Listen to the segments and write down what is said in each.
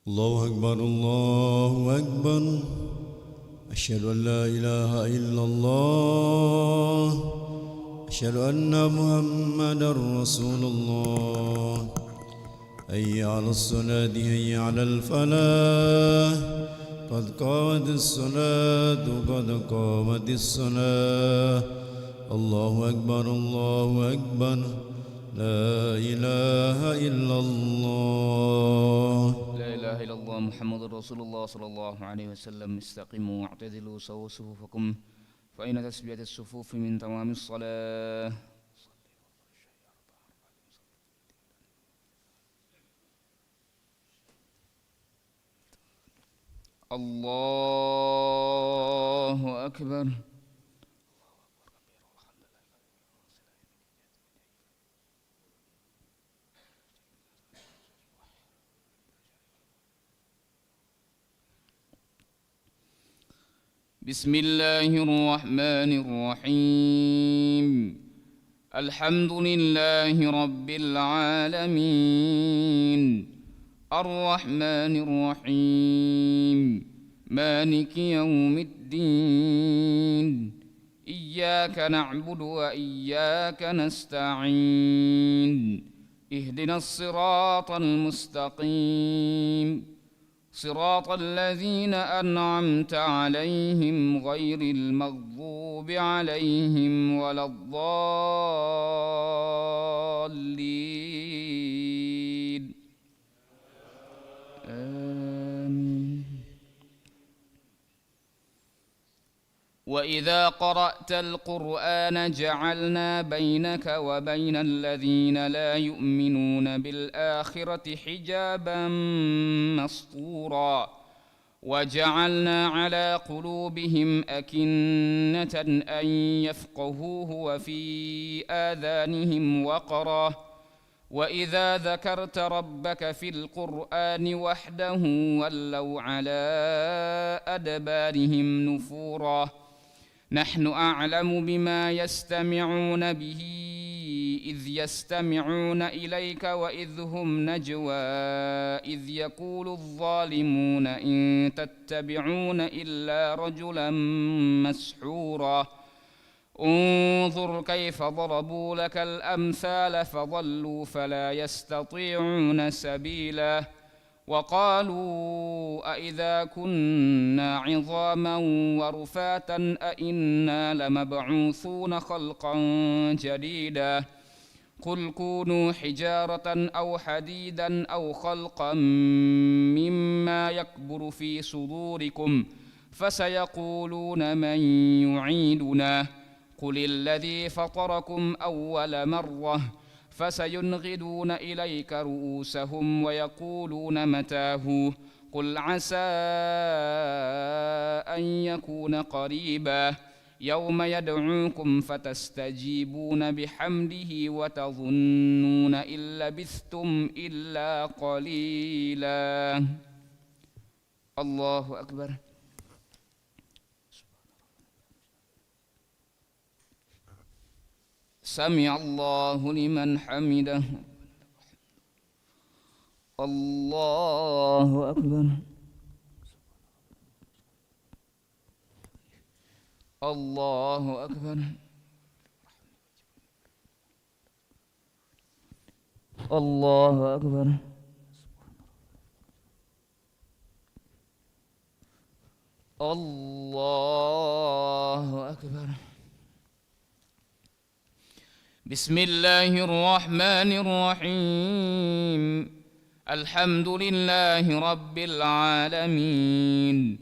الله أكبر الله أكبر. أشهد أن لا إله إلا الله. أشهد أن محمدا رسول الله. حي على الصلاة حي على الفلاح. قد قامت الصلاة قد قامت الصلاة. الله أكبر الله أكبر. لا إله إلا الله. لا إله إلا الله محمد رسول الله صلى الله عليه وسلم. استقيموا واعتدلوا سووا صفوفكم فإن تسبية الصفوف من تمام الصلاة. الله أكبر. بسم الله الرحمن الرحيم. الحمد لله رب العالمين الرحمن الرحيم مالك يوم الدين إياك نعبد وإياك نستعين اهدنا الصراط المستقيم صراط الذين أنعمت عليهم غير المغضوب عليهم ولا الضالين آمين. وإذا قرأت القرآن جعلنا بينك وبين الذين لا يؤمنون بالآخرة حجابا مستورا وجعلنا على قلوبهم أكنة أن يفقهوه وفي آذانهم وقرا وإذا ذكرت ربك في القرآن وحده ولوا على أدبارهم نفورا نحن أعلم بما يستمعون به إذ يستمعون إليك وإذ هم نجوى إذ يقول الظالمون إن تتبعون إلا رجلا مسحورا انظر كيف ضربوا لك الأمثال فضلوا فلا يستطيعون سبيلا وقالوا أإذا كنا عظاما ورفاتا أإنا لمبعوثون خلقا جديدا قل كونوا حجارة أو حديدا أو خلقا مما يكبر في صدوركم فسيقولون من يعيدنا قل الذي فطركم أول مرة فسينغضون إليك رؤوسهم ويقولون متاه قل عسى أن يكون قريبا يوم يدعوكم فتستجيبون بحمده وتظنون إن لبثتم إلا قليلا. الله أكبر. سمع الله لمن حمده. الله أكبر. الله أكبر. الله أكبر. الله أكبر. بسم الله الرحمن الرحيم. الحمد لله رب العالمين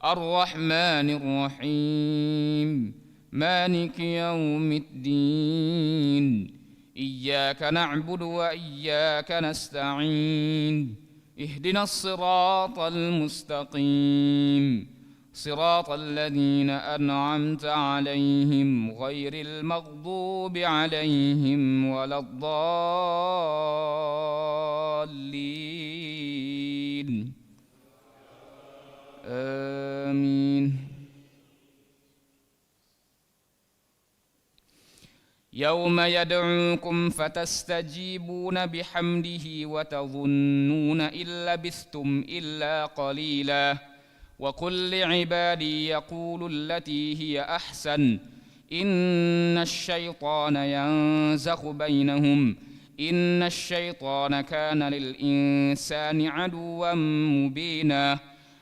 الرحمن الرحيم مالك يوم الدين إياك نعبد وإياك نستعين اهدنا الصراط المستقيم صراط الذين أنعمت عليهم غير المغضوب عليهم ولا الضالين آمين. يوم يدعوكم فتستجيبون بحمده وتظنون إن لبثتم إلا قليلا وقل لعبادي يقولوا التي هي أحسن إن الشيطان ينزغ بينهم إن الشيطان كان للإنسان عدوا مبينا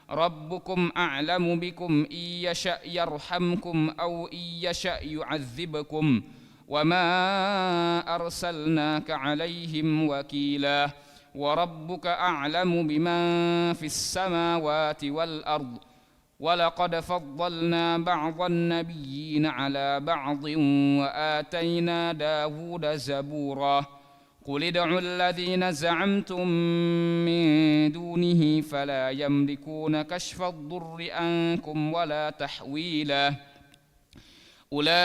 ربكم أعلم بكم إن يشأ يرحمكم أو إن يشأ يعذبكم وما أرسلناك عليهم وكيلا وربك أعلم بمن في السماوات والأرض ولقد فضلنا بعض النبيين على بعض وآتينا داود زبورا قل ادعوا الذين زعمتم من دونه فلا يملكون كشف الضر عنكم ولا تحويلا أولئك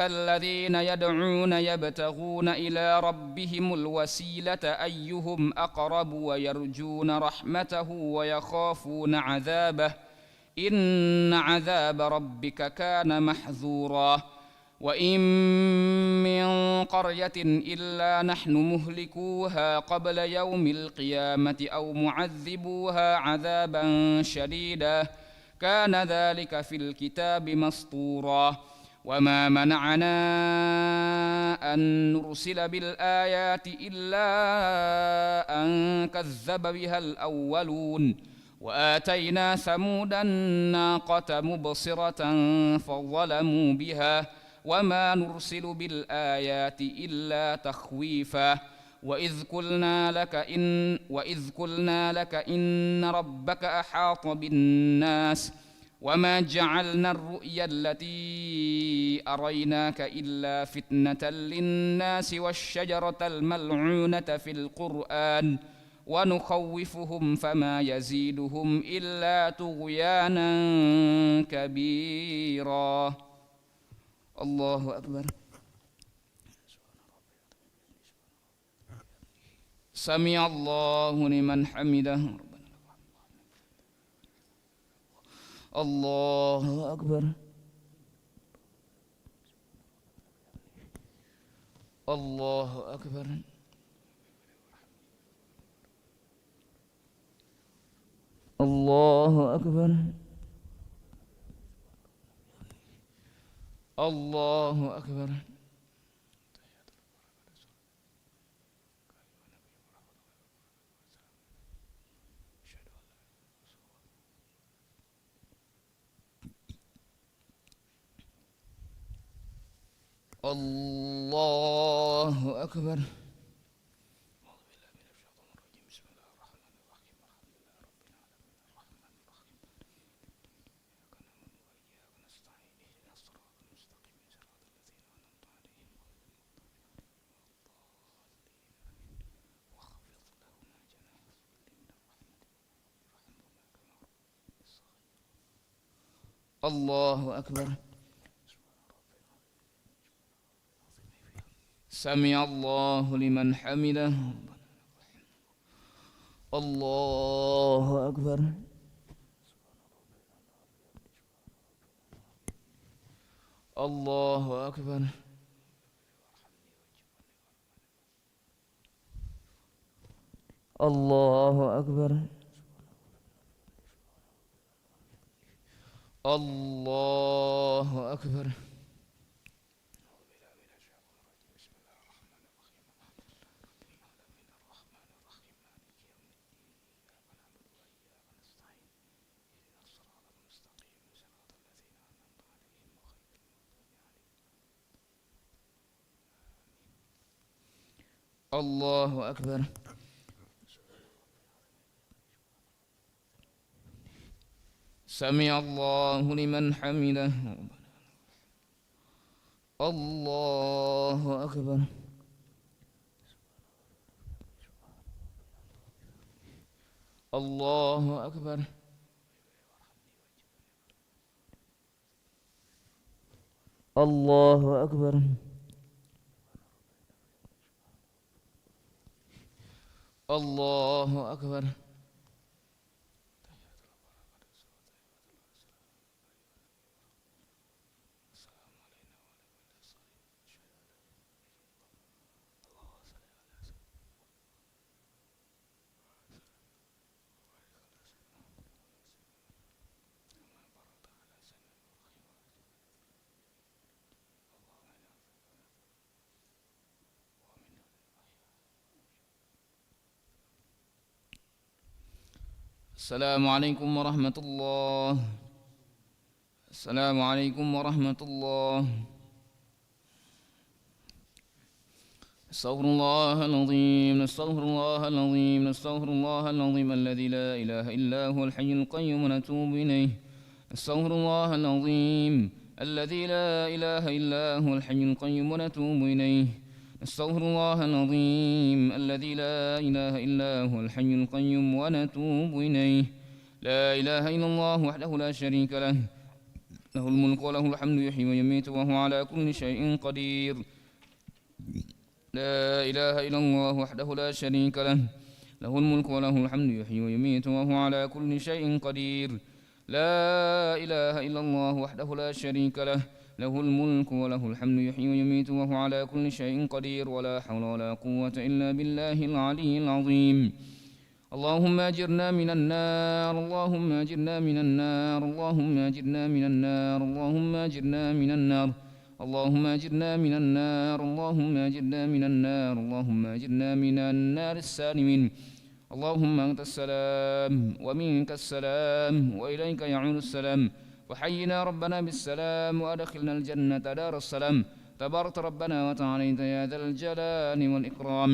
الذين يدعون يبتغون إلى ربهم الوسيلة أيهم أقرب ويرجون رحمته ويخافون عذابه إن عذاب ربك كان محذورا وإن من قرية إلا نحن مهلكوها قبل يوم القيامة أو معذبوها عذابا شديدا كان ذلك في الكتاب مسطورا وما منعنا أن نرسل بالآيات إلا أن كذب بها الأولون وآتينا ثمود الناقة مبصرة فظلموا بها وما نرسل بالآيات إلا تخويفا وإذ قلنا لك إن ربك أحاط بالناس وما جعلنا الرؤيا التي أريناك إلا فتنة للناس والشجرة الملعونة في القرآن ونخوفهم فما يزيدهم إلا طغيانا كبيرا الله أكبر سمع الله لمن حمده الله أكبر الله أكبر الله أكبر الله أكبر الله أكبر الله أكبر سمع الله لمن حمده الله أكبر الله أكبر الله أكبر الله أكبر الله أكبر سمع الله لمن حمده الله أكبر الله أكبر الله أكبر الله أكبر السلام عليكم ورحمة الله. السلام عليكم ورحمة الله. نستغفر الله العظيم، نستغفر الله العظيم، نستغفر الله العظيم الذي لا إله إلا هو الحي القيوم ونتوب إليه. نستغفر الله العظيم الذي لا إله إلا هو الحي القيوم ونتوب إليه. نستغفر الله العظيم الذي لا إله إلا هو الحي القيوم ونتوب إليه. لا إله إلا الله وحده لا شريك له، له الملك وله الحمد يحيي ويميت وهو على كل شيء قدير. لا إله إلا الله وحده لا شريك له، له الملك وله الحمد يحيي ويميت وهو على كل شيء قدير. لا إله إلا الله وحده لا شريك له، له الملك وله الحمد يحيي ويميت وهو على كل شيء قدير. ولا حول ولا قوة إلا بالله العلي العظيم. اللهم أجرنا من النار، اللهم أجرنا من النار، اللهم أجرنا من النار، اللهم أجرنا من النار، اللهم أجرنا من النار، اللهم أجرنا من النار، اللهم أجرنا من النار السالمين. اللهم أنت السلام ومنك السلام وإليك يعود السلام. وحينا ربنا بالسلام وأدخلنا الجنة دار السلام. تبارك ربنا وتعالى يا ذا الجلال والإكرام.